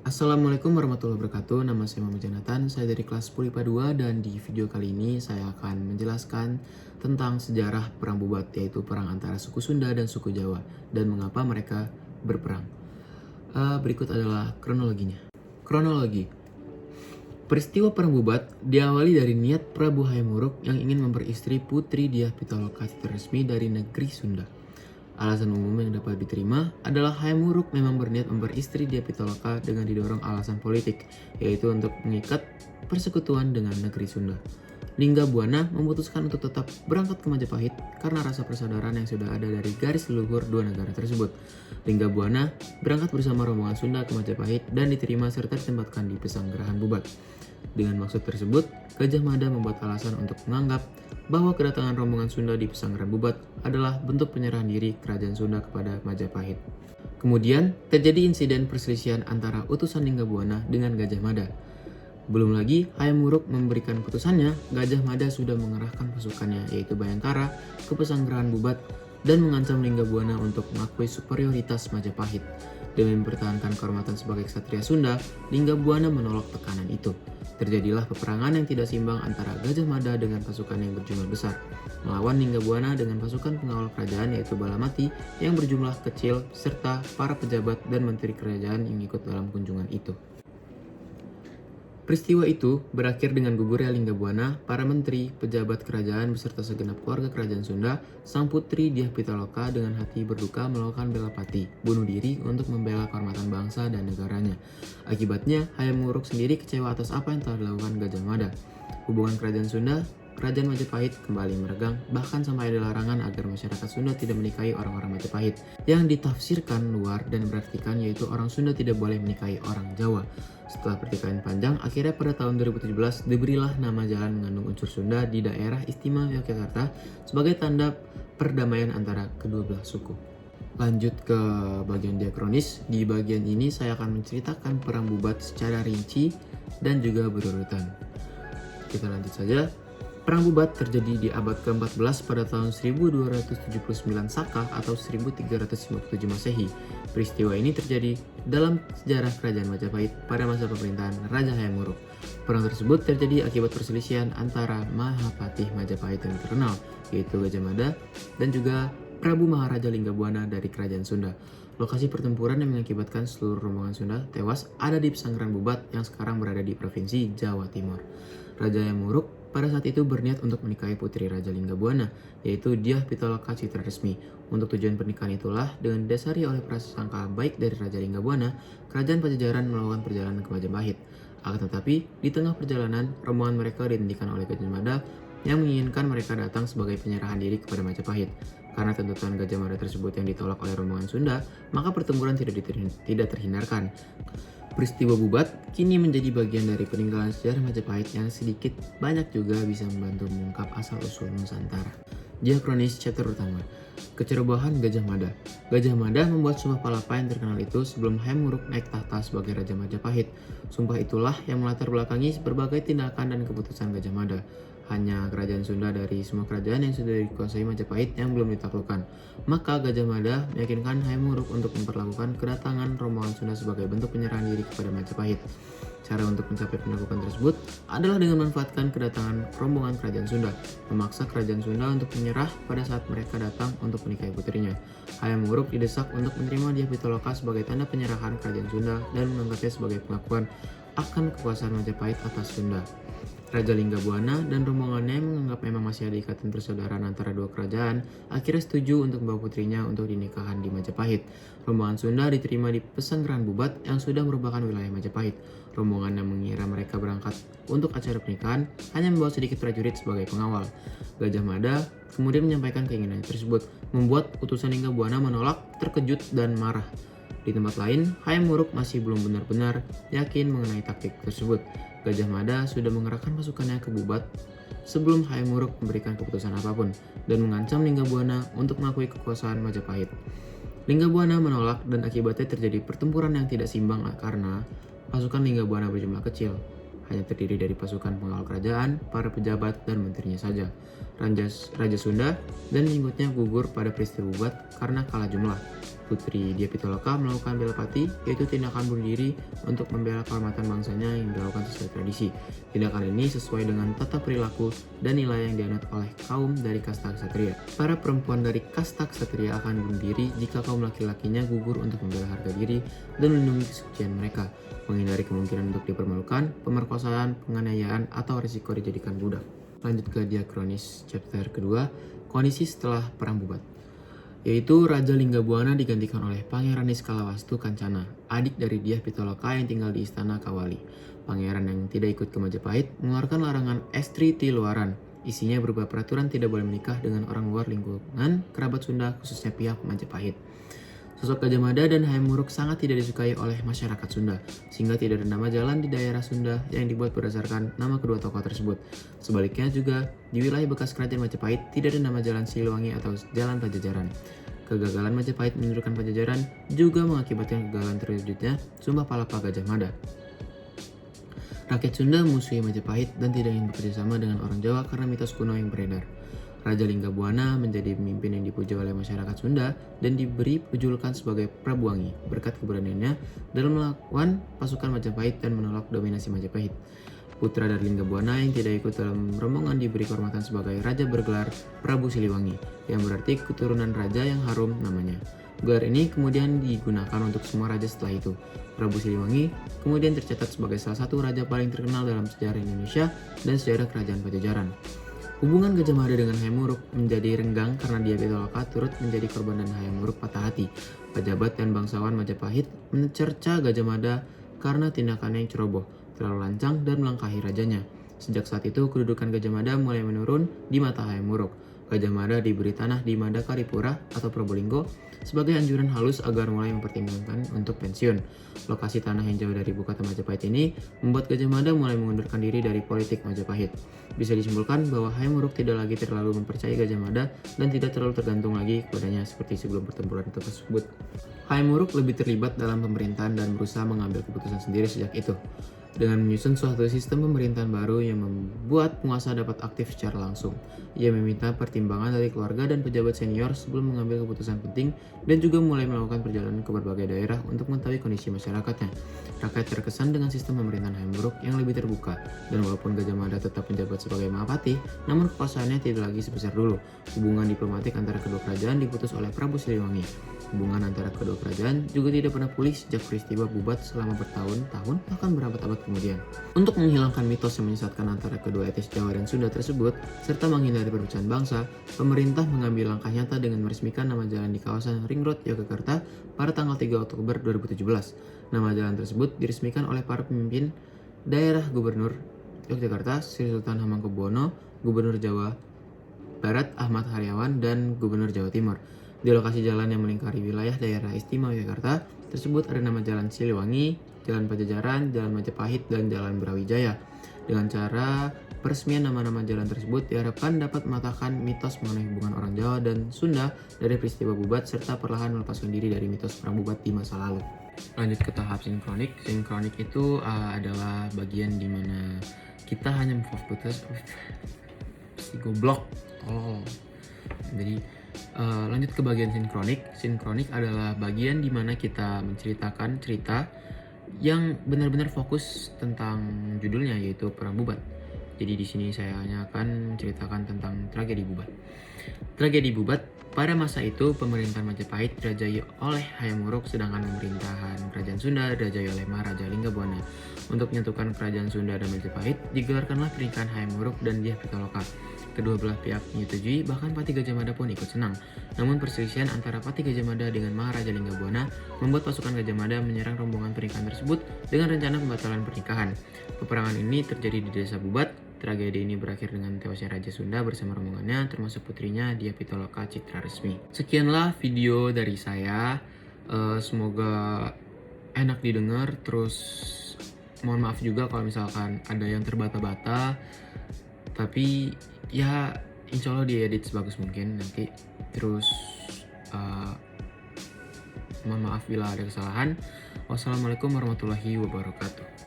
Assalamualaikum warahmatullahi wabarakatuh. Nama saya Muhammad Jonathan, saya dari kelas 10 IPA 2 dan di video kali ini saya akan menjelaskan tentang sejarah Perang Bubat, yaitu perang antara suku Sunda dan suku Jawa dan mengapa mereka berperang. Berikut adalah kronologinya. Kronologi. Peristiwa Perang Bubat diawali dari niat Prabu Hayam Wuruk yang ingin memperistri Putri Dyah Pitaloka Citra Resmi dari negeri Sunda. Alasan umum yang dapat diterima adalah Hayam Wuruk memang berniat memperistri Dyah Pitaloka dengan didorong alasan politik, yaitu untuk mengikat persekutuan dengan negeri Sunda. Lingga Buana memutuskan untuk tetap berangkat ke Majapahit karena rasa persaudaraan yang sudah ada dari garis leluhur dua negara tersebut. Lingga Buana berangkat bersama rombongan Sunda ke Majapahit dan diterima serta ditempatkan di Pesanggerahan Bubat. Dengan maksud tersebut, Gajah Mada membuat alasan untuk menganggap bahwa kedatangan rombongan Sunda di Pesanggerahan Bubat adalah bentuk penyerahan diri Kerajaan Sunda kepada Majapahit. Kemudian, terjadi insiden perselisihan antara utusan Lingga Buana dengan Gajah Mada. Belum lagi, Hayam Wuruk memberikan putusannya, Gajah Mada sudah mengerahkan pasukannya yaitu Bayangkara ke Pesanggerahan Bubat dan mengancam Lingga Buana untuk mengakui superioritas Majapahit. Demi mempertahankan kehormatan sebagai ksatria Sunda, Lingga Buana menolak tekanan itu. Terjadilah peperangan yang tidak seimbang antara Gajah Mada dengan pasukan yang berjumlah besar, melawan Lingga Buana dengan pasukan pengawal kerajaan yaitu Balamati yang berjumlah kecil serta para pejabat dan menteri kerajaan yang ikut dalam kunjungan itu. Peristiwa itu berakhir dengan gugurnya Lingga Buana, para menteri, pejabat kerajaan beserta segenap keluarga kerajaan Sunda, sang putri Dyah Pitaloka dengan hati berduka melakukan bela pati, bunuh diri untuk membela kehormatan bangsa dan negaranya. Akibatnya, Hayam Wuruk sendiri kecewa atas apa yang telah dilakukan Gajah Mada. Hubungan kerajaan Sunda, Kerajaan Majapahit kembali meregang, bahkan sampai ada larangan agar masyarakat Sunda tidak menikahi orang-orang Majapahit, yang ditafsirkan luar dan berartikan yaitu orang Sunda tidak boleh menikahi orang Jawa. Setelah pertikaian panjang, akhirnya pada tahun 2017 diberilah nama jalan mengandung unsur Sunda di daerah Istimewa Yogyakarta sebagai tanda perdamaian antara kedua belah suku. Lanjut ke bagian diakronis. Di bagian ini saya akan menceritakan Perang Bubat secara rinci dan juga berurutan. Kita lanjut saja. Perang Bubat terjadi di abad ke-14 pada tahun 1279 Saka atau 1357 Masehi. Peristiwa ini terjadi dalam sejarah Kerajaan Majapahit pada masa pemerintahan Raja Hayam Wuruk. Perang tersebut terjadi akibat perselisihan antara Mahapatih Majapahit yang terkenal, yaitu Gajah Mada, dan juga Prabu Maharaja Lingga Buana dari Kerajaan Sunda. Lokasi pertempuran yang mengakibatkan seluruh rombongan Sunda tewas ada di Pesanggerahan Bubat yang sekarang berada di Provinsi Jawa Timur. Raja Hayam Wuruk pada saat itu berniat untuk menikahi putri Raja Lingga Buana, yaitu Dyah Pitaloka Citra Resmi. Untuk tujuan pernikahan itulah, dengan didasari oleh prasangka baik dari Raja Lingga Buana, Kerajaan Pajajaran melakukan perjalanan ke Majapahit. Akan tetapi, di tengah perjalanan, rombongan mereka dihentikan oleh Gajah Mada yang menginginkan mereka datang sebagai penyerahan diri kepada Majapahit. Karena tuntutan Gajah Mada tersebut yang ditolak oleh rombongan Sunda, maka pertempuran tidak terhindarkan. Peristiwa Bubat kini menjadi bagian dari peninggalan sejarah Majapahit yang sedikit banyak juga bisa membantu mengungkap asal-usul Nusantara. Diakronis chapter utama. Kecerobohan Gajah Mada. Gajah Mada membuat Sumpah Palapa yang terkenal itu sebelum Hayam Wuruk naik tahta sebagai Raja Majapahit. Sumpah itulah yang melatar belakangi berbagai tindakan dan keputusan Gajah Mada. Hanya kerajaan Sunda dari semua kerajaan yang sudah dikuasai Majapahit yang belum ditaklukkan. Maka Gajah Mada meyakinkan Hayam Wuruk untuk memperlakukan kedatangan rombongan Sunda sebagai bentuk penyerahan diri kepada Majapahit. Cara untuk mencapai penaklukan tersebut adalah dengan memanfaatkan kedatangan rombongan kerajaan Sunda, memaksa kerajaan Sunda untuk menyerah pada saat mereka datang untuk menikahi putrinya. Hayam Wuruk didesak untuk menerima Dyah Pitaloka sebagai tanda penyerahan kerajaan Sunda dan menganggapnya sebagai pengakuan akan kekuasaan Majapahit atas Sunda. Raja Lingga Buana dan rombongannya menganggap memang masih ada ikatan persaudaraan antara dua kerajaan, akhirnya setuju untuk membawa putrinya untuk dinikahan di Majapahit. Rombongan Sunda diterima di Pesanggerahan Bubat yang sudah merupakan wilayah Majapahit. Rombongan yang mengira mereka berangkat untuk acara pernikahan hanya membawa sedikit prajurit sebagai pengawal. Gajah Mada kemudian menyampaikan keinginannya tersebut, membuat utusan Lingga Buana menolak, terkejut dan marah. Di tempat lain, Hayam Wuruk masih belum benar-benar yakin mengenai taktik tersebut. Gajah Mada sudah mengerahkan pasukannya ke Bubat sebelum Hayam Wuruk memberikan keputusan apapun dan mengancam Lingga Buana untuk mengakui kekuasaan Majapahit. Lingga Buana menolak dan akibatnya terjadi pertempuran yang tidak seimbang karena pasukan Lingga Buana berjumlah kecil, hanya terdiri dari pasukan pengawal kerajaan, para pejabat, dan menterinya saja. Raja Sunda dan pengikutnya gugur pada peristiwa Bubat karena kalah jumlah. Putri Dia Pitaloka melakukan bela pati, yaitu tindakan bunuh diri untuk membela kehormatan bangsanya yang dilakukan sesuai tradisi. Tindakan ini sesuai dengan tata perilaku dan nilai yang dianut oleh kaum dari kasta ksatria. Para perempuan dari kasta ksatria akan bunuh diri jika kaum laki-lakinya gugur untuk membela harga diri dan melindungi kesucian mereka, menghindari kemungkinan untuk dipermalukan, pemerkosaan, penganiayaan, atau risiko dijadikan budak. Lanjut ke diakronis chapter kedua, kondisi setelah perang bubat, yaitu Raja Linggabuana digantikan oleh Pangeran Niskalawastu Kancana, adik dari Dyah Pitaloka yang tinggal di Istana Kawali. Pangeran yang tidak ikut ke Majapahit mengeluarkan larangan Estri Tiluaran. Isinya berupa peraturan tidak boleh menikah dengan orang luar lingkungan kerabat Sunda, khususnya pihak Majapahit. Sosok Gajah Mada dan Hayam Wuruk sangat tidak disukai oleh masyarakat Sunda, sehingga tidak ada nama jalan di daerah Sunda yang dibuat berdasarkan nama kedua tokoh tersebut. Sebaliknya juga, di wilayah bekas kerajaan Majapahit tidak ada nama jalan Siliwangi atau Jalan Pajajaran. Kegagalan Majapahit menundukkan Pajajaran juga mengakibatkan kegagalan terwujudnya Sumpah Palapa Gajah Mada. Rakyat Sunda memusuhi Majapahit dan tidak ingin bekerja sama dengan orang Jawa karena mitos kuno yang beredar. Raja Linggabuana menjadi pemimpin yang dipuja oleh masyarakat Sunda dan diberi julukan sebagai Prabu Wangi berkat keberaniannya dalam melawan pasukan Majapahit dan menolak dominasi Majapahit. Putra dari Linggabuana yang tidak ikut dalam rombongan diberi kehormatan sebagai raja bergelar Prabu Siliwangi, yang berarti keturunan raja yang harum namanya. Gelar ini kemudian digunakan untuk semua raja setelah itu. Prabu Siliwangi kemudian tercatat sebagai salah satu raja paling terkenal dalam sejarah Indonesia dan sejarah kerajaan Pajajaran. Hubungan Gajah Mada dengan Hayam Wuruk menjadi renggang karena Dyah Pitaloka turut menjadi korban dan Hayam Wuruk patah hati. Pejabat dan bangsawan Majapahit mencerca Gajah Mada karena tindakannya yang ceroboh, terlalu lancang dan melangkahi rajanya. Sejak saat itu, kedudukan Gajah Mada mulai menurun di mata Hayam Wuruk. Gajah Mada diberi tanah di Madakaripura atau Probolinggo sebagai anjuran halus agar mulai mempertimbangkan untuk pensiun. Lokasi tanah yang jauh dari ibu kota Majapahit ini membuat Gajah Mada mulai mengundurkan diri dari politik Majapahit. Bisa disimpulkan bahwa Hayam Wuruk tidak lagi terlalu mempercayai Gajah Mada dan tidak terlalu tergantung lagi kepadanya seperti sebelum pertempuran tersebut. Hayam Wuruk lebih terlibat dalam pemerintahan dan berusaha mengambil keputusan sendiri sejak itu, dengan menyusun suatu sistem pemerintahan baru yang membuat penguasa dapat aktif secara langsung. Ia meminta pertimbangan dari keluarga dan pejabat senior sebelum mengambil keputusan penting dan juga mulai melakukan perjalanan ke berbagai daerah untuk mengetahui kondisi masyarakatnya. Rakyat terkesan dengan sistem pemerintahan Hayam Wuruk yang lebih terbuka, dan walaupun Gajah Mada tetap menjabat sebagai Mahapati, namun kekuasaannya tidak lagi sebesar dulu. Hubungan diplomatik antara kedua kerajaan diputus oleh Prabu Siliwangi. Hubungan antara kedua kerajaan juga tidak pernah pulih sejak peristiwa bubat selama bertahun-tahun bahkan berabad-abad kemudian. Untuk menghilangkan mitos yang menyesatkan antara kedua etnis Jawa dan Sunda tersebut, serta menghindari perpecahan bangsa, pemerintah mengambil langkah nyata dengan meresmikan nama jalan di kawasan Ring Road Yogyakarta pada tanggal 3 Oktober 2017. Nama jalan tersebut diresmikan oleh para pemimpin daerah Gubernur Yogyakarta, Sri Sultan Hamengkubuwono, Gubernur Jawa Barat Ahmad Haryawan, dan Gubernur Jawa Timur. Di lokasi jalan yang melingkari wilayah daerah istimewa Yogyakarta tersebut ada nama Jalan Siliwangi, Jalan Pajajaran, Jalan Majapahit, dan Jalan Brawijaya. Dengan cara peresmian nama-nama jalan tersebut diharapkan dapat mematahkan mitos mengenai hubungan orang Jawa dan Sunda dari peristiwa bubat serta perlahan melepaskan diri dari mitos perang bubat di masa lalu. Lanjut ke tahap sinkronik. Sinkronik itu adalah bagian dimana kita hanya memfokus si goblok. Jadi lanjut ke bagian sinkronik. Sinkronik adalah bagian di mana kita menceritakan cerita yang benar-benar fokus tentang judulnya, yaitu perang bubat. Jadi di sini saya hanya akan menceritakan tentang tragedi bubat. Tragedi bubat, pada masa itu pemerintahan Majapahit dirajai oleh Hayam Wuruk, sedangkan pemerintahan kerajaan Sunda dirajai oleh Maharaja Linggabuana. Untuk menyatukan kerajaan Sunda dan Majapahit, digelarkanlah pernikahan Hayam Wuruk dan Dyah Pitaloka. Kedua belah pihak menyetujui, bahkan Pati Gajah Mada pun ikut senang. Namun perselisihan antara Pati Gajah Mada dengan Maharaja Linggabuana membuat pasukan Gajah Mada menyerang rombongan pernikahan tersebut dengan rencana pembatalan pernikahan. Peperangan ini terjadi di desa Bubat. Tragedi ini berakhir dengan tewasnya Raja Sunda bersama rombongannya, termasuk putrinya Dyah Pitaloka Citra Resmi. Sekianlah video dari saya. Semoga enak didengar. Terus mohon maaf juga kalau misalkan ada yang terbata-bata. Tapi ya insya Allah diedit sebagus mungkin nanti. Terus mohon maaf bila ada kesalahan. Wassalamualaikum warahmatullahi wabarakatuh.